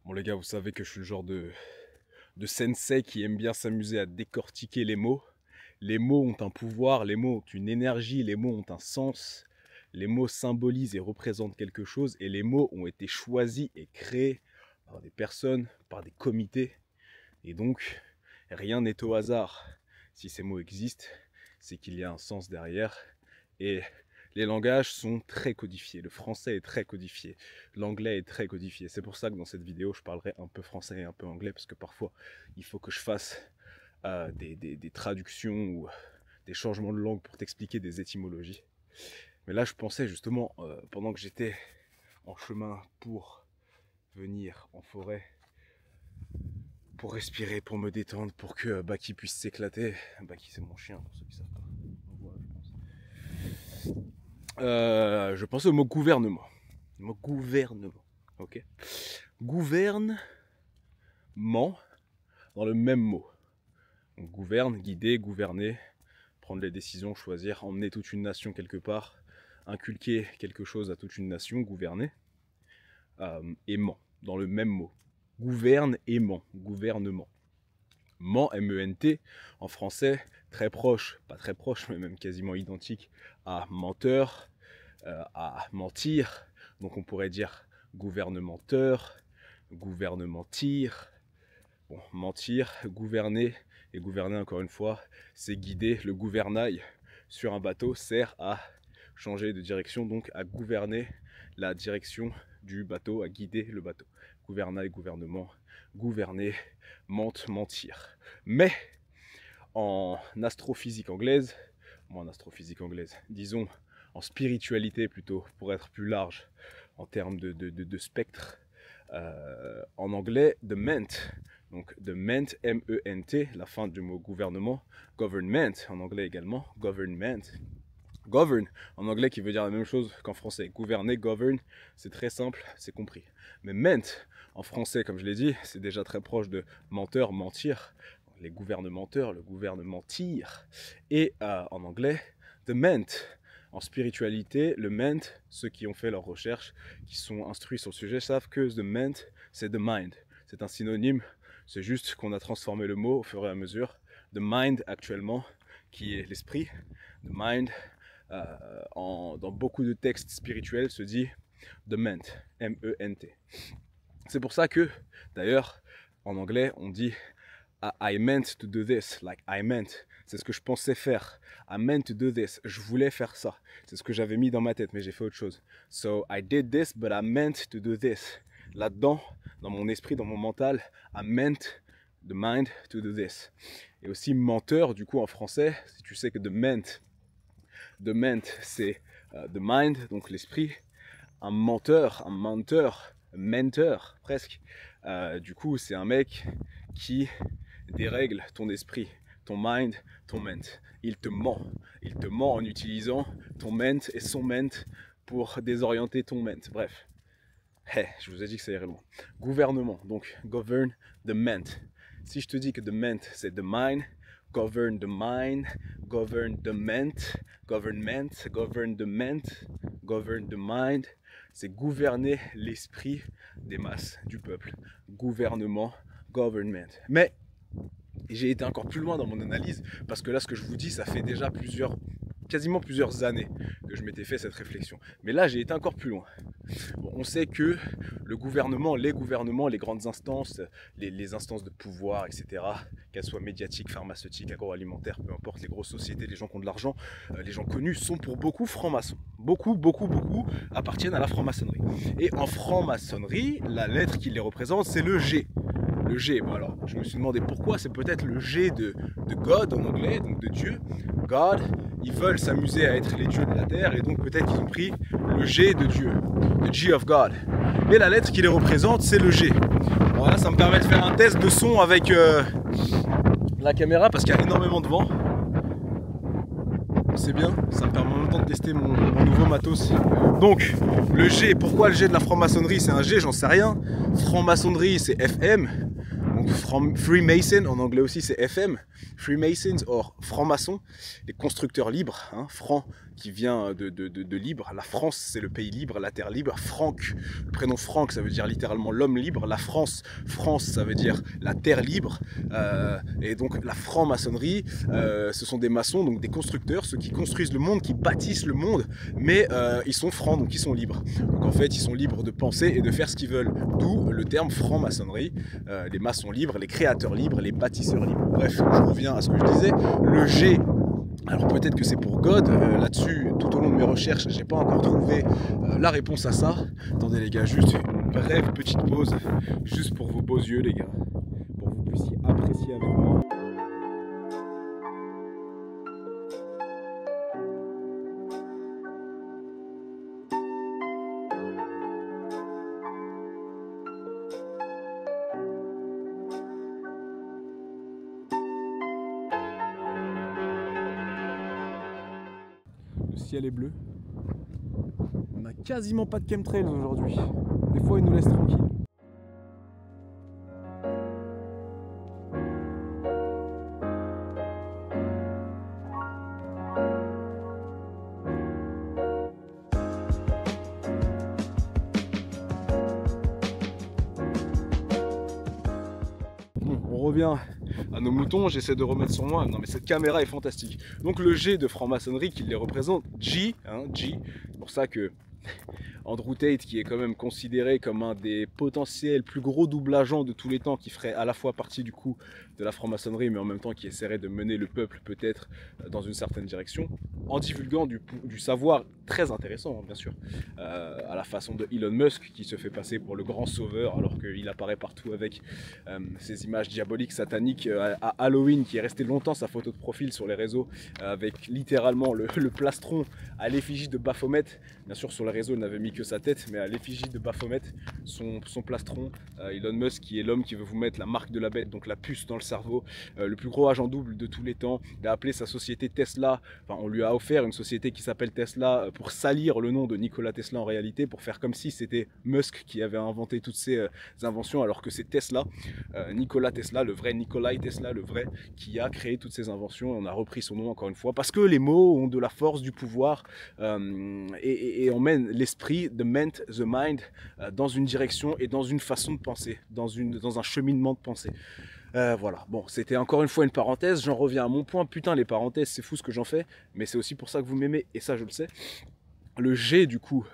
Bon les gars, vous savez que je suis le genre de sensei qui aime bien s'amuser à décortiquer les mots. Les mots ont un pouvoir, les mots ont une énergie, les mots ont un sens. Les mots symbolisent et représentent quelque chose et les mots ont été choisis et créés par des personnes, par des comités. Et donc, rien n'est au hasard. Si ces mots existent, c'est qu'il y a un sens derrière. Et les langages sont très codifiés. Le français est très codifié. L'anglais est très codifié. C'est pour ça que dans cette vidéo, je parlerai un peu français et un peu anglais, parce que parfois, il faut que je fasse des traductions ou des changements de langue pour t'expliquer des étymologies. Mais là, je pensais justement, pendant que j'étais en chemin pour venir en forêt, pour respirer, pour me détendre, pour que Baki puisse s'éclater. Baki, c'est mon chien, pour ceux qui savent pas. Je pensais au mot gouvernement. Le mot gouvernement, ok. Gouvernement dans le même mot. On gouverne, guider, gouverner, prendre les décisions, choisir, emmener toute une nation quelque part, inculquer quelque chose à toute une nation, gouverner. Aimant, dans le même mot. Gouverne, aimant, gouvernement. Ment, M-E-N-T, en français, très proche, pas très proche, mais même quasiment identique à menteur, à mentir. Donc on pourrait dire gouvernementeur, gouvernementir. Bon, mentir, gouverner, et gouverner encore une fois, c'est guider. Le gouvernail sur un bateau sert à changer de direction, donc à gouverner la direction du bateau, à guider le bateau. Gouvernail, gouvernement, gouverner, mentir. Mais en astrophysique anglaise, disons en spiritualité plutôt, pour être plus large en termes de spectre, en anglais, the ment. Donc, the ment, M-E-N-T, la fin du mot gouvernement. Government, en anglais également, government. Govern, en anglais, qui veut dire la même chose qu'en français. Gouverner, govern, c'est très simple, c'est compris. Mais ment, en français, comme je l'ai dit, c'est déjà très proche de menteur, mentir. Les gouvernementeurs, le gouvernementir. Et en anglais, the ment. En spiritualité, le ment, ceux qui ont fait leurs recherches, qui sont instruits sur le sujet, savent que the ment, c'est the mind. C'est un synonyme, c'est juste qu'on a transformé le mot au fur et à mesure. The mind, actuellement, qui est l'esprit. The mind, dans beaucoup de textes spirituels, se dit the ment, M-E-N-T. C'est pour ça que, d'ailleurs, en anglais, on dit I meant to do this, like I meant. C'est ce que je pensais faire. I meant to do this. Je voulais faire ça. C'est ce que j'avais mis dans ma tête, mais j'ai fait autre chose. So I did this, but I meant to do this. Là-dedans, dans mon esprit, dans mon mental, I meant the mind to do this. Et aussi menteur, du coup, en français, si tu sais que the ment, c'est the mind, donc l'esprit. Un menteur, presque. Du coup, c'est un mec qui dérègle ton esprit, ton mind, ton ment. Il te ment en utilisant ton ment et son ment pour désorienter ton ment. Bref, je vous ai dit que ça irait loin. Gouvernement, donc govern the ment. Si je te dis que the ment c'est the mind, govern the mind, govern the ment, government, govern the ment, govern the mind, c'est gouverner l'esprit des masses, du peuple. Gouvernement, government. Mais j'ai été encore plus loin dans mon analyse, parce que là, ce que je vous dis, ça fait déjà quasiment plusieurs années que je m'étais fait cette réflexion. Mais là, j'ai été encore plus loin. Bon, on sait que le gouvernement, les gouvernements, les grandes instances, les instances de pouvoir, etc., qu'elles soient médiatiques, pharmaceutiques, agroalimentaires, peu importe, les grosses sociétés, les gens qui ont de l'argent, les gens connus, sont pour beaucoup francs-maçons. Beaucoup appartiennent à la franc-maçonnerie. Et en franc-maçonnerie, la lettre qui les représente, c'est le G. Le G, bon alors, je me suis demandé pourquoi, c'est peut-être le G de God en anglais, donc de Dieu. God, ils veulent s'amuser à être les dieux de la terre, et donc peut-être qu'ils ont pris le G de Dieu, the G of God. Et la lettre qui les représente, c'est le G. Voilà, ça me permet de faire un test de son avec la caméra, parce qu'il y a énormément de vent. C'est bien, ça me permet en même temps de tester mon nouveau matos. Donc, le G, pourquoi le G de la franc-maçonnerie c'est un G, j'en sais rien. Franc-maçonnerie c'est FM, donc Freemason en anglais aussi c'est FM. Freemasons, or francs-maçons, les constructeurs libres, hein, franc qui vient de libre. La France, c'est le pays libre, la terre libre. Franck, le prénom Franck, ça veut dire littéralement l'homme libre. La France, France, ça veut dire la terre libre. Et donc la franc-maçonnerie, ce sont des maçons, donc des constructeurs, ceux qui construisent le monde, qui bâtissent le monde, mais ils sont francs, donc ils sont libres. Donc en fait, ils sont libres de penser et de faire ce qu'ils veulent. D'où le terme franc-maçonnerie. Les maçons libres, les créateurs libres, les bâtisseurs libres. Bref, je reviens à ce que je disais. Le G, alors peut-être que c'est pour God, là-dessus, tout au long de mes recherches, j'ai pas encore trouvé la réponse à ça. Attendez les gars, juste une brève petite pause, juste pour vos beaux yeux les gars, pour que vous puissiez apprécier avec moi. Le ciel est bleu. On n'a quasiment pas de chemtrails aujourd'hui. Des fois, ils nous laissent tranquilles. Bon, on revient à nos moutons, j'essaie de remettre sur moi. Non mais cette caméra est fantastique. Donc le G de franc-maçonnerie qui les représente, G, hein, G. C'est pour ça que Andrew Tate, qui est quand même considéré comme un des potentiels plus gros double agents de tous les temps, qui ferait à la fois partie du coup de la franc-maçonnerie, mais en même temps qui essaierait de mener le peuple peut-être dans une certaine direction, en divulguant du savoir très intéressant, hein, bien sûr, à la façon de Elon Musk, qui se fait passer pour le grand sauveur, alors qu'il apparaît partout avec ces images diaboliques, sataniques, à Halloween, qui est resté longtemps sa photo de profil sur les réseaux, avec littéralement le plastron à l'effigie de Baphomet. Bien sûr, sur les réseaux, il n'avait mis que sa tête, mais à l'effigie de Baphomet, son plastron. Elon Musk, qui est l'homme qui veut vous mettre la marque de la bête, donc la puce dans le cerveau, le plus gros agent double de tous les temps. Il a appelé sa société Tesla, enfin on lui a offert une société qui s'appelle Tesla pour salir le nom de Nikola Tesla en réalité, pour faire comme si c'était Musk qui avait inventé toutes ces inventions, alors que c'est Tesla, Nikola Tesla, le vrai Nikolai Tesla, le vrai, qui a créé toutes ces inventions. On a repris son nom encore une fois, parce que les mots ont de la force, du pouvoir, et on mène l'esprit, the ment, the mind, dans une direction et dans une façon de penser, dans un cheminement de pensée. Voilà, bon, c'était encore une fois une parenthèse, j'en reviens à mon point. Putain, les parenthèses, c'est fou ce que j'en fais, mais c'est aussi pour ça que vous m'aimez, et ça je le sais. Le G du coup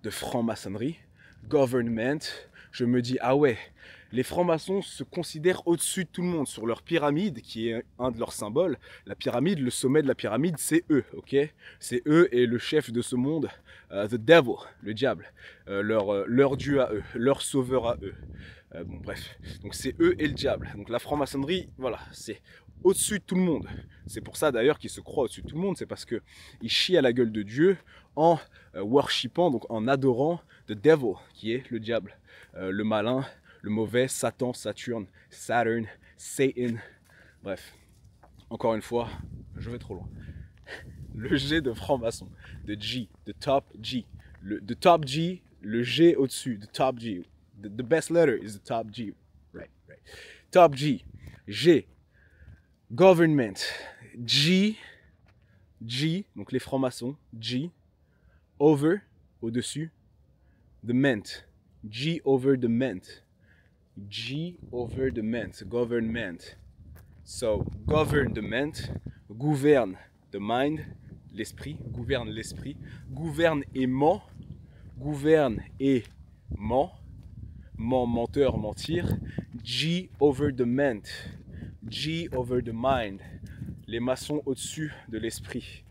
de franc-maçonnerie, government, je me dis, ah ouais, les francs-maçons se considèrent au-dessus de tout le monde sur leur pyramide, qui est un de leurs symboles. La pyramide, le sommet de la pyramide, c'est eux, ok? C'est eux et le chef de ce monde, the devil, le diable, leur dieu à eux, leur sauveur à eux. Bon, bref, donc c'est eux et le diable. Donc la franc-maçonnerie, voilà, c'est au-dessus de tout le monde. C'est pour ça d'ailleurs qu'ils se croient au-dessus de tout le monde, c'est parce qu'ils chient à la gueule de Dieu en worshipant, donc en adorant the devil, qui est le diable, le malin, le mauvais, Satan, Saturne, Saturn, Satan. Bref, encore une fois, je vais trop loin. Le G de franc-maçon, de G, de top G, de top G, le G au-dessus, de top G. The best letter is the top G. Right. Top G, G, government, G, donc les francs-maçons, G, over, au-dessus, the ment, G over the ment. G over the ment, government. So, govern the ment, gouverne the mind, l'esprit, gouverne l'esprit, gouverne et ment, menteur, mentir. G over the ment, G over the mind, les maçons au-dessus de l'esprit.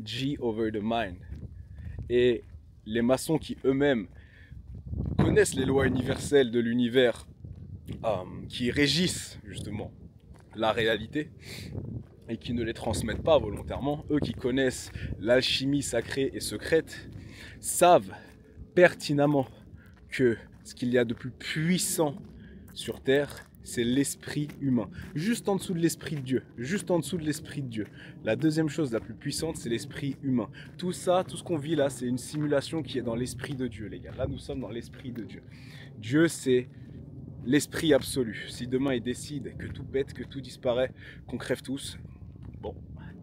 G over the mind. Et les maçons qui eux-mêmes connaissent les lois universelles de l'univers, qui régissent justement la réalité et qui ne les transmettent pas volontairement, eux qui connaissent l'alchimie sacrée et secrète, savent pertinemment que ce qu'il y a de plus puissant sur Terre, c'est l'esprit humain. Juste en dessous de l'esprit de Dieu. Juste en dessous de l'esprit de Dieu. La deuxième chose la plus puissante, c'est l'esprit humain. Tout ça, tout ce qu'on vit là, c'est une simulation qui est dans l'esprit de Dieu, les gars. Là, nous sommes dans l'esprit de Dieu. Dieu, c'est l'esprit absolu. Si demain il décide que tout pète, que tout disparaît, qu'on crève tous, bon,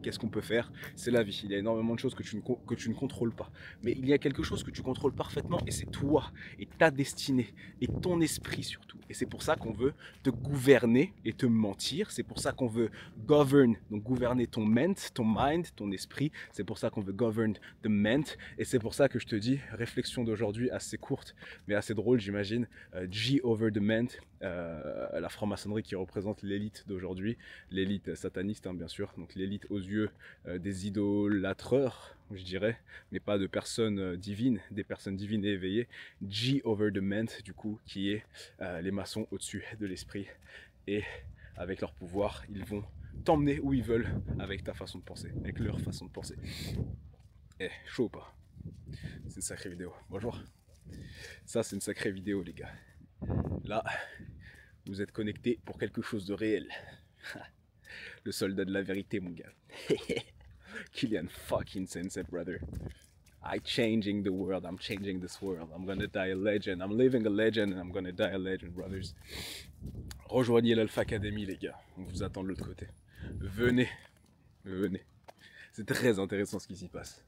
qu'est-ce qu'on peut faire? C'est la vie. Il y a énormément de choses que tu ne contrôles pas. Mais il y a quelque chose que tu contrôles parfaitement et c'est toi et ta destinée et ton esprit surtout. Et c'est pour ça qu'on veut te gouverner et te mentir. C'est pour ça qu'on veut govern, donc gouverner ton ment, ton mind, ton esprit. C'est pour ça qu'on veut govern the ment. Et c'est pour ça que je te dis, réflexion d'aujourd'hui assez courte, mais assez drôle j'imagine. G over the ment, la franc-maçonnerie qui représente l'élite d'aujourd'hui, l'élite sataniste hein, bien sûr, donc l'élite aux yeux des idolâtreurs, je dirais, mais pas de personnes divines, des personnes divines et éveillées. G over the ment, du coup, qui est les maçons au-dessus de l'esprit. Et avec leur pouvoir, ils vont t'emmener où ils veulent avec ta façon de penser, avec leur façon de penser. Eh, chaud ou pas? C'est une sacrée vidéo. Bonjour. Ça, c'est une sacrée vidéo, les gars. Là, vous êtes connectés pour quelque chose de réel. Le soldat de la vérité, mon gars. Kylian fucking Sensei, brother. I'm changing the world. I'm changing this world. I'm gonna die a legend. I'm living a legend and I'm gonna die a legend, brothers. Rejoignez l'Alpha Academy, les gars. On vous attend de l'autre côté. Venez. Venez. C'est très intéressant ce qui s'y passe.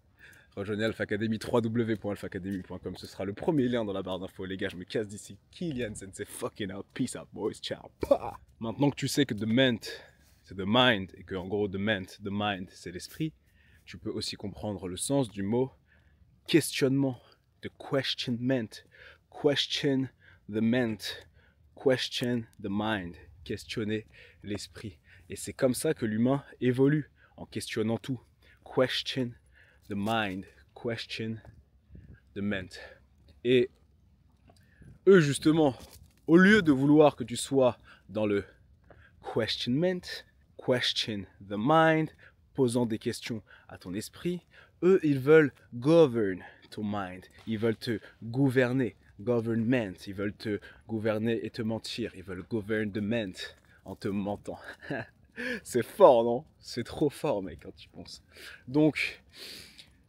Rejoignez Alpha Academy, www.alphaacademy.com. Ce sera le premier lien dans la barre d'infos. Les gars, je me casse d'ici. Kylian Sensei fucking out. Peace out, boys. Ciao. Pah. Maintenant que tu sais que the ment, c'est the mind, et que en gros, the mind, c'est l'esprit, tu peux aussi comprendre le sens du mot questionnement, the questionment, question the ment, question the mind, questionner l'esprit. Et c'est comme ça que l'humain évolue, en questionnant tout. Question the mind, question the ment. Et eux, justement, au lieu de vouloir que tu sois dans le questionment, question the mind, posant des questions à ton esprit, eux, ils veulent govern ton mind. Ils veulent te gouverner, government. Ils veulent te gouverner et te mentir. Ils veulent govern the ment en te mentant. C'est fort, non? C'est trop fort, mec, quand tu penses. Donc,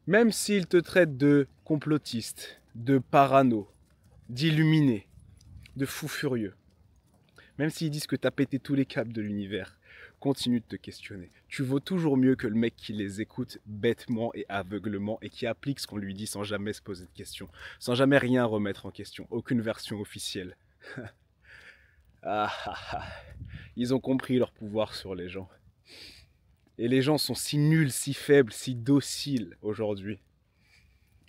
même s'ils te traitent de complotiste, de parano, d'illuminé, de fou furieux, même s'ils disent que tu as pété tous les câbles de l'univers, continue de te questionner. Tu vaux toujours mieux que le mec qui les écoute bêtement et aveuglement et qui applique ce qu'on lui dit sans jamais se poser de questions, sans jamais rien remettre en question, aucune version officielle. Ils ont compris leur pouvoir sur les gens. Et les gens sont si nuls, si faibles, si dociles aujourd'hui,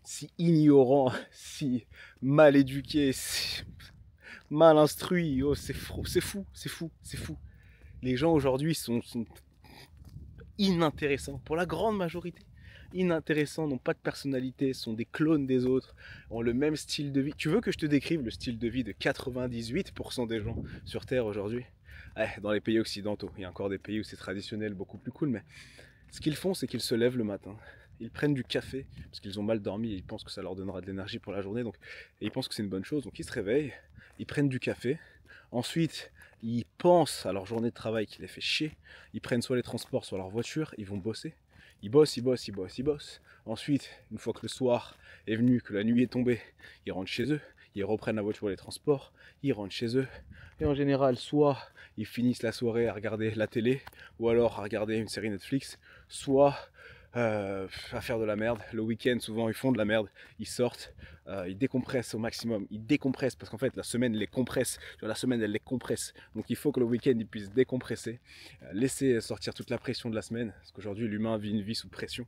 si ignorants, si mal éduqués, si mal instruits. Oh, c'est fou, c'est fou, c'est fou, c'est fou. Les gens aujourd'hui sont inintéressants, pour la grande majorité. Inintéressants, n'ont pas de personnalité, sont des clones des autres, ont le même style de vie. Tu veux que je te décrive le style de vie de 98% des gens sur Terre aujourd'hui? Dans les pays occidentaux, il y a encore des pays où c'est traditionnel, beaucoup plus cool, mais ce qu'ils font, c'est qu'ils se lèvent le matin, ils prennent du café, parce qu'ils ont mal dormi et ils pensent que ça leur donnera de l'énergie pour la journée, donc, et ils pensent que c'est une bonne chose, donc ils se réveillent, ils prennent du café, ensuite ils pensent à leur journée de travail qui les fait chier, ils prennent soit les transports, soit leur voiture, ils vont bosser, ils bossent, ils bossent, ils bossent, ils bossent. Ensuite, une fois que le soir est venu, que la nuit est tombée, ils rentrent chez eux, ils reprennent la voiture et les transports, ils rentrent chez eux. Et en général, soit ils finissent la soirée à regarder la télé, ou alors à regarder une série Netflix, soit à faire de la merde. Le week-end, souvent, ils font de la merde, ils sortent, ils décompressent au maximum, ils décompressent, parce qu'en fait, la semaine les compresse, la semaine, elle les compresse. Donc il faut que le week-end, ils puissent décompresser, laisser sortir toute la pression de la semaine, parce qu'aujourd'hui, l'humain vit une vie sous pression.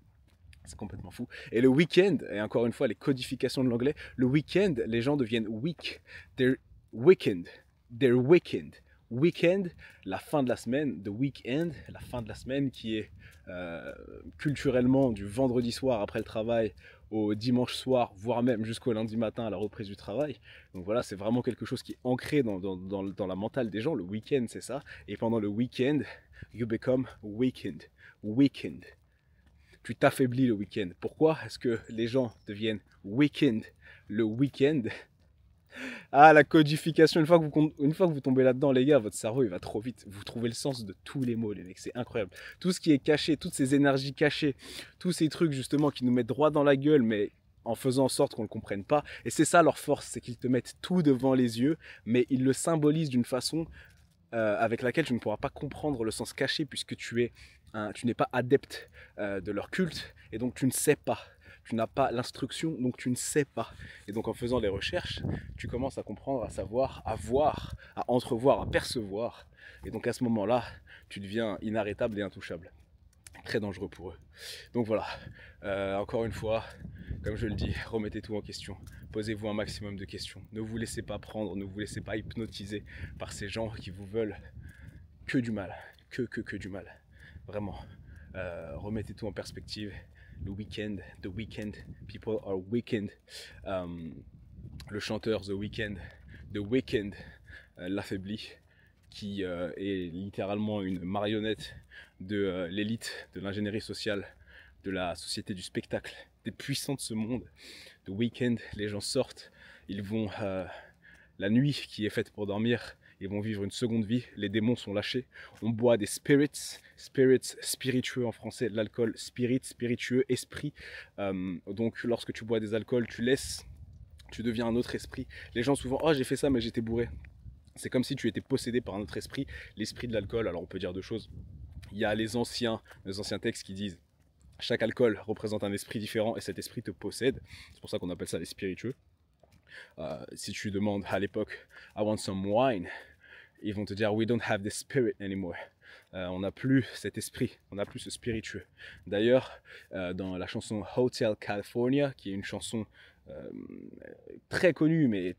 C'est complètement fou. Et le week-end, et encore une fois, les codifications de l'anglais, le week-end, les gens deviennent weak. They're weekend. They're weekend. Weekend, la fin de la semaine, the weekend, la fin de la semaine qui est culturellement du vendredi soir après le travail au dimanche soir, voire même jusqu'au lundi matin à la reprise du travail. Donc voilà, c'est vraiment quelque chose qui est ancré dans la mentale des gens. Le week-end, c'est ça. Et pendant le week-end, you become weekend. Weekend. Tu t'affaiblis le week-end. Pourquoi est-ce que les gens deviennent weekend le week-end? Ah, la codification, une fois que vous tombez là-dedans, les gars, votre cerveau, il va trop vite. Vous trouvez le sens de tous les mots, les mecs, c'est incroyable. Tout ce qui est caché, toutes ces énergies cachées, tous ces trucs, justement, qui nous mettent droit dans la gueule, mais en faisant en sorte qu'on ne le comprenne pas. Et c'est ça leur force, c'est qu'ils te mettent tout devant les yeux, mais ils le symbolisent d'une façon avec laquelle tu ne pourras pas comprendre le sens caché, puisque tu n'es pas adepte de leur culte, et donc tu ne sais pas. Tu n'as pas l'instruction, donc tu ne sais pas. Et donc en faisant les recherches, tu commences à comprendre, à savoir, à voir, à entrevoir, à percevoir. Et donc à ce moment-là, tu deviens inarrêtable et intouchable. Très dangereux pour eux. Donc voilà, encore une fois, comme je le dis, remettez tout en question. Posez-vous un maximum de questions. Ne vous laissez pas prendre, ne vous laissez pas hypnotiser par ces gens qui vous veulent que du mal. Que du mal. Vraiment. Remettez tout en perspective. The Weeknd, people are weekend. Le chanteur The Weeknd l'affaiblit, qui est littéralement une marionnette de l'élite de l'ingénierie sociale, de la société du spectacle, des puissants de ce monde. The Weeknd, les gens sortent, ils vont la nuit qui est faite pour dormir, ils vont vivre une seconde vie, les démons sont lâchés, on boit des spirits, spiritueux en français, l'alcool, spiritueux, esprit. Donc lorsque tu bois des alcools, tu deviens un autre esprit. Les gens souvent, oh j'ai fait ça mais j'étais bourré. C'est comme si tu étais possédé par un autre esprit, l'esprit de l'alcool. Alors on peut dire deux choses. Il y a les anciens textes qui disent chaque alcool représente un esprit différent et cet esprit te possède. C'est pour ça qu'on appelle ça les spiritueux. Si tu demandes à l'époque I want some wine, ils vont te dire we don't have the spirit anymore. On n'a plus cet esprit, on n'a plus ce spiritueux. D'ailleurs, dans la chanson Hotel California, qui est une chanson très connue mais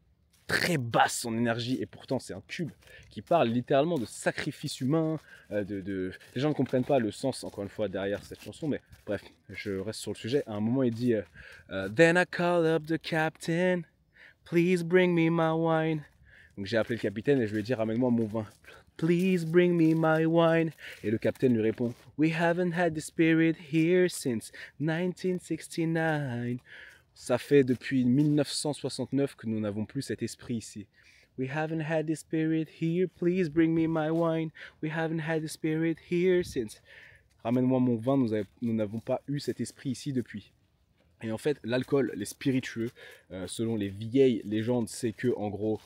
très basse en énergie, et pourtant c'est un tube qui parle littéralement de sacrifice humain, les gens ne comprennent pas le sens encore une fois derrière cette chanson, mais bref, je reste sur le sujet. À un moment il dit Then I call up the captain, please bring me my wine. Donc j'ai appelé le capitaine et je lui ai dit ramène-moi mon vin. Please bring me my wine. Et le capitaine lui répond We haven't had the spirit here since 1969. Ça fait depuis 1969 que nous n'avons plus cet esprit ici. We haven't had the spirit here, please bring me my wine. We haven't had the spirit here since. Ramène-moi mon vin, nous n'avons pas eu cet esprit ici depuis. Et en fait, l'alcool, les spiritueux, selon les vieilles légendes, c'est que en gros,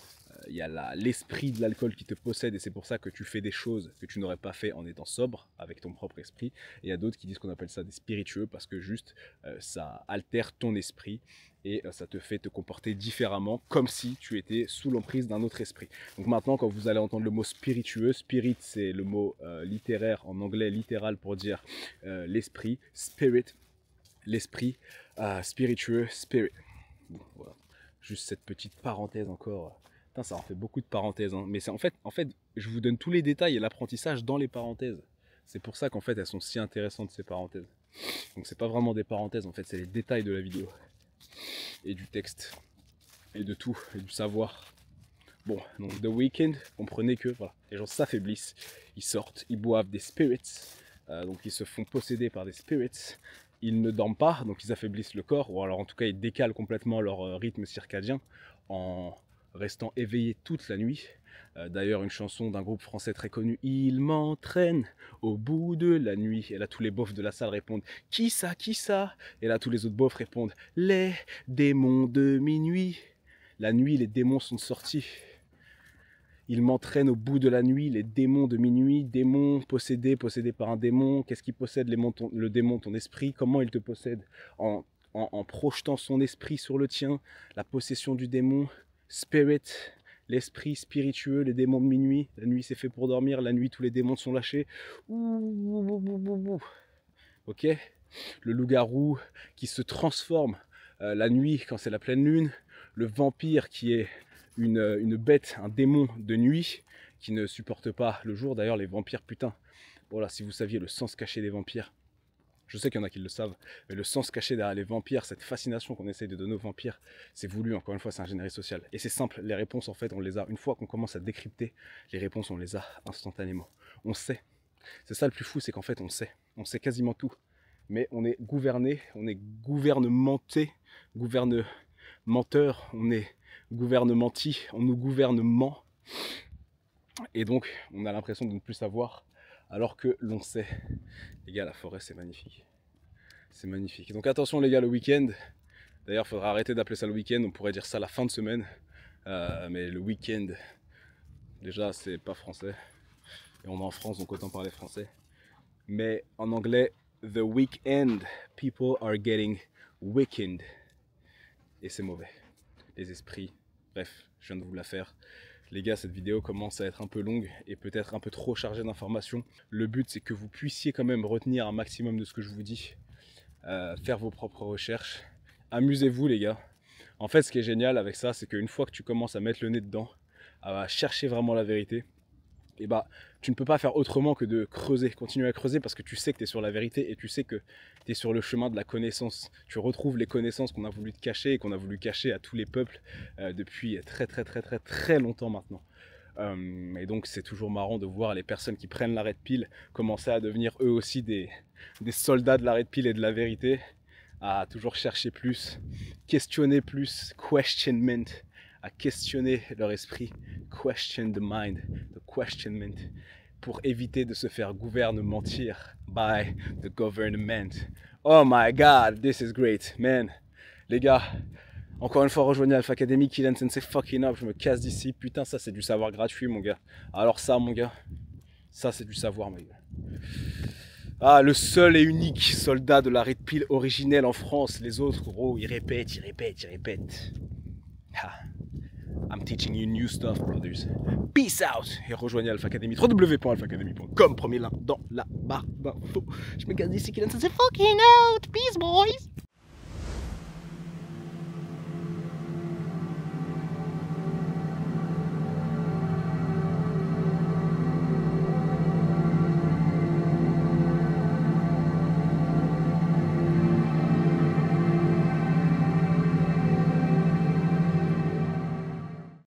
il y a l'esprit de l'alcool qui te possède et c'est pour ça que tu fais des choses que tu n'aurais pas fait en étant sobre avec ton propre esprit. Et il y a d'autres qui disent qu'on appelle ça des spiritueux parce que juste ça altère ton esprit et ça te fait te comporter différemment comme si tu étais sous l'emprise d'un autre esprit. Donc maintenant quand vous allez entendre le mot spiritueux, spirit c'est le mot littéraire en anglais littéral pour dire l'esprit, spirit, l'esprit, spiritueux, spirit. Bon, voilà. Juste cette petite parenthèse encore. Putain, ça en fait beaucoup de parenthèses, hein. Mais c'est en fait, je vous donne tous les détails et l'apprentissage dans les parenthèses. C'est pour ça qu'en fait, elles sont si intéressantes ces parenthèses. Donc c'est pas vraiment des parenthèses, en fait, c'est les détails de la vidéo et du texte et de tout et du savoir. Bon, donc The Weeknd, comprenez que voilà, les gens s'affaiblissent, ils sortent, ils boivent des spirits, donc ils se font posséder par des spirits. Ils ne dorment pas, donc ils affaiblissent le corps, ou alors en tout cas ils décalent complètement leur rythme circadien en restant éveillés toute la nuit. D'ailleurs une chanson d'un groupe français très connu, Il m'entraîne au bout de la nuit. Et là tous les beaufs de la salle répondent, qui ça, qui ça? Et là tous les autres beaufs répondent, les démons de minuit. La nuit, les démons sont sortis. Il m'entraîne au bout de la nuit, les démons de minuit, démons possédés par un démon. Qu'est-ce qui possède le démon, ton esprit? Comment il te possède? En projetant son esprit sur le tien, la possession du démon, spirit, l'esprit spiritueux, les démons de minuit. La nuit c'est fait pour dormir, la nuit tous les démons sont lâchés. Ok? Le loup-garou qui se transforme la nuit quand c'est la pleine lune. Le vampire qui est une bête, un démon de nuit qui ne supporte pas le jour. D'ailleurs les vampires, putain, voilà, si vous saviez le sens caché des vampires, je sais qu'il y en a qui le savent, mais le sens caché derrière les vampires, cette fascination qu'on essaye de donner aux vampires, c'est voulu, encore une fois, c'est ingénierie sociale. Et c'est simple, les réponses en fait on les a, une fois qu'on commence à décrypter, les réponses on les a instantanément. On sait, c'est ça le plus fou, c'est qu'en fait on sait quasiment tout. Mais on est gouverné, on est gouvernementé, gouvernementeur, on est gouvernementi, on nous gouvernement. Et donc on a l'impression de ne plus savoir alors que l'on sait. Les gars, la forêt c'est magnifique. C'est magnifique. Donc attention les gars, le week-end, D'ailleurs, il faudra arrêter d'appeler ça le week-end, on pourrait dire ça la fin de semaine. Mais le week-end, déjà, c'est pas français. Et on est en France, donc autant parler français. Mais en anglais, the weekend, people are getting weakened. Et c'est mauvais. Les esprits, bref, je viens de vous la faire. Les gars, cette vidéo commence à être un peu longue et peut-être un peu trop chargée d'informations. Le but, c'est que vous puissiez quand même retenir un maximum de ce que je vous dis. Faire vos propres recherches. Amusez-vous, les gars. En fait, ce qui est génial avec ça, c'est qu'une fois que tu commences à mettre le nez dedans, à chercher vraiment la vérité, et bah, tu ne peux pas faire autrement que de creuser, continuer à creuser parce que tu sais que tu es sur la vérité et tu sais que tu es sur le chemin de la connaissance. Tu retrouves les connaissances qu'on a voulu te cacher et qu'on a voulu cacher à tous les peuples depuis très longtemps maintenant. Et donc c'est toujours marrant de voir les personnes qui prennent la red pill commencer à devenir eux aussi des soldats de la red pill et de la vérité, à toujours chercher plus, questionner plus, questionment, à questionner leur esprit, question the mind, the questionment, pour éviter de se faire gouvernementir by the government. Oh my god, this is great, man. Les gars, encore une fois, rejoignez Alpha Academy, Kylian Sensei fucking up, je me casse d'ici. Putain, ça c'est du savoir gratuit, mon gars. Alors ça, mon gars, ça c'est du savoir, mon gars. Ah, le seul et unique soldat de la red pill originelle en France. Les autres, gros, ils répètent. Ah. I'm teaching you new stuff, brothers. Peace out. Et rejoignez Alpha Academy, www.alphaacademy.com, premier lien dans la barre d'infos. Je me casse d'ici, Kylian Sensei fucking out. Peace, boys.